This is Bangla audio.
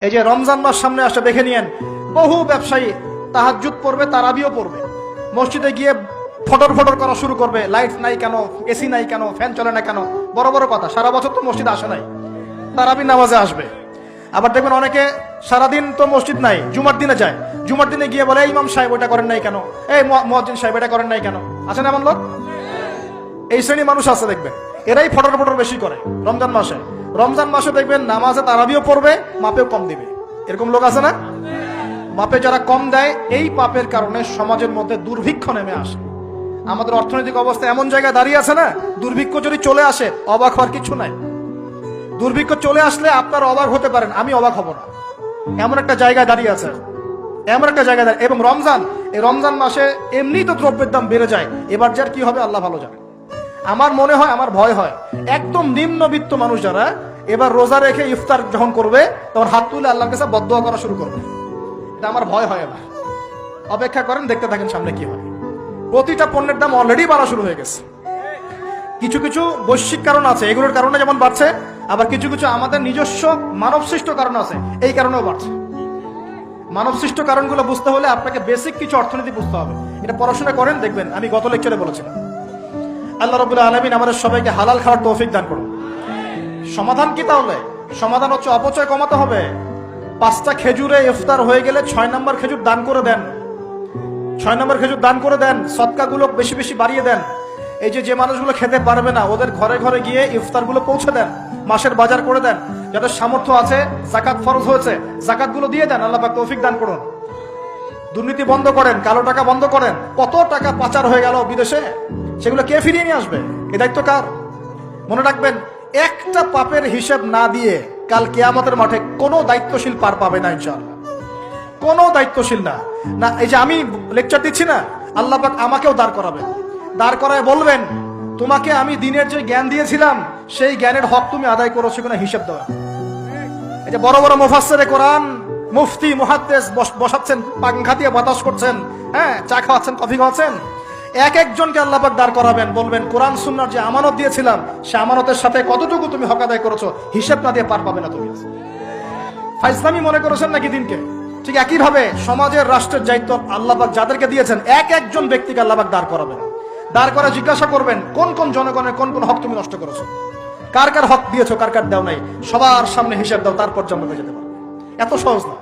এই যে রমজান মাস সামনে আসে, দেখে নিয়েন বহু ব্যবসায়ী তাহাজ্জুদ পড়বে, তারাবিও পড়বে, মসজিদে গিয়ে ফটর ফটর করা শুরু করবে, লাইট নাই কেন, এসি নাই কেন, ফ্যান চলে না কেন, বড় বড় কথা। সারা বছর তো মসজিদে আসে নাই, তারাবি নামাজে আসবে। আবার দেখবেন অনেকে সারাদিন তো মসজিদ নাই, জুমার দিনে যায়, জুমার দিনে গিয়ে বলে এই ইমাম সাহেব ওটা করেন নাই কেন, এই মুয়াজ্জিন সাহেব এটা করেন নাই কেন। আছে না এমন লোক? এই শ্রেণী মানুষ আছে দেখবেন, এরাই ফটর ফটর বেশি করে রমজান মাসে। রমজান মাসে দেখবেন নামাজে তারাবিও পড়বে, মাপেও কম দিবে। এরকম লোক আছে না? মাপে যারা কম দেয়, এই পাপের কারণে সমাজের মধ্যে দুর্ভিক্ষ নেমে আসে। আমাদের অর্থনৈতিক অবস্থা এমন জায়গায় দাঁড়িয়ে আছে না, দুর্ভিক্ষ যদি চলে আসে অবাক হওয়ার কিছু নাই। দুর্ভিক্ষ চলে আসলে আপনার অবাক হতে পারেন, আমি অবাক হব না। এমন একটা জায়গায় দাঁড়িয়ে আছে, এমন একটা জায়গায় দাঁড়িয়ে। এবং রমজান, এই রমজান মাসে এমনি তো দ্রব্যের দাম বেড়ে যায়, এবার যার কি হবে আল্লাহ ভালো জানে। আমার মনে হয়, আমার ভয় হয়, একদম নিম্নবিত্ত মানুষ যারা এবার রোজা রেখে ইফতার যখন করবে তখন হাত তুলে আল্লাহর কাছে বদদোয়া করা শুরু করবে। এটা আমার ভয় হয়। এবার অপেক্ষা করেন, দেখতে থাকেন সামনে কি হয়। প্রতিটা পণ্যের দাম অলরেডি বাড়া শুরু হয়ে গেছে। কিছু কিছু বৈশ্বিক কারণ আছে, এগুলোর কারণে যেমন বাড়ছে, আবার কিছু কিছু আমাদের নিজস্ব মানব সৃষ্ট কারণ আছে, এই কারণেও বাড়ছে। মানব সৃষ্ট কারণগুলো বুঝতে হলে আপনাকে বেসিক কিছু অর্থনীতি বুঝতে হবে। এটা পড়াশোনা করেন, দেখবেন আমি গত লেকচারে বলেছিলাম। আল্লাহ রাব্বুল আলামিন আমাদের সবাইকে হালাল খাওয়ার তৌফিক দান করুন। সমাধান কি তাহলে? সমাধান হচ্ছে অপচয় কমাতে হবে। 5টা খেজুরে ইফতার হয়ে গেলে 6 নম্বর খেজুর দান করে দেন, 6 নম্বর খেজুর দান করে দেন। সদকাগুলো বেশি বেশি বাড়িয়ে দেন। এই যে মানুষগুলো খেতে পারবে না, ওদের ঘরে ঘরে গিয়ে ইফতারগুলো পৌঁছে দেন, মাসের বাজার করে দেন। যাদের সামর্থ্য আছে, জাকাত ফরজ হয়েছে, জাকাতগুলো দিয়ে দেন। আল্লাহ পাক তৌফিক দান করুন। দুর্নীতি বন্ধ করেন, কালো টাকা বন্ধ করেন। কত টাকা পাচার হয়ে গেল বিদেশে, সেগুলো কে ফিরিয়ে নিয়ে আসবে? এই দায়িত্ব কার? মনে রাখবেন, একটা পাপের হিসেব না দিয়ে কাল কিয়ামতের মাঠে কোনো দায়িত্বশীল পার পাবে না ইনশাআল্লাহ। কোনো দায়িত্বশীল না। না, এই যে আমি লেকচার দিচ্ছি না, আল্লাহ পাক আমাকেও দাঁড় করাবেন। দাঁড় করায় বলবেন, তোমাকে আমি দিনের যে জ্ঞান দিয়েছিলাম সেই জ্ঞানের হক তুমি আদায় করেছো কিনা হিসেব দেওয়া। এই যে বড় বড় মুফাসসিরে কোরআন, মুফতি, মুহাদ্দিস বসাচ্ছেন, পাংখা দিয়ে বাতাস করছেন, হ্যাঁ, চা খাওয়াচ্ছেন, কফি খাওয়াচ্ছেন। এক একজনকে আল্লাহ পাক দাঁড় করাবেন, বলবেন কোরআন সুন্নাহর যে আমানত দিয়েছিলাম সে আমানতের সাথে কতটুকু তুমি হক আদায় করেছো, হিসেব না দিয়ে পার পাবে না তুমি। ফাইজলামি মনে করেছেন নাকি দিনকে? ঠিক একই ভাবে সমাজের, রাষ্ট্রের দায়িত্ব আল্লাহ পাক যাদেরকে দিয়েছেন, এক একজন ব্যক্তিকে আল্লাহ পাক দাঁড় করাবেন। দাঁড় করে জিজ্ঞাসা করবেন, কোন কোন জনগণের কোন কোন হক তুমি নষ্ট করেছো, কার কার হক দিয়েছো, কার কার দাও নাই, সবার সামনে হিসাব দাও, তারপর জান্নাতে যেতে পারবে। এত সহজ না।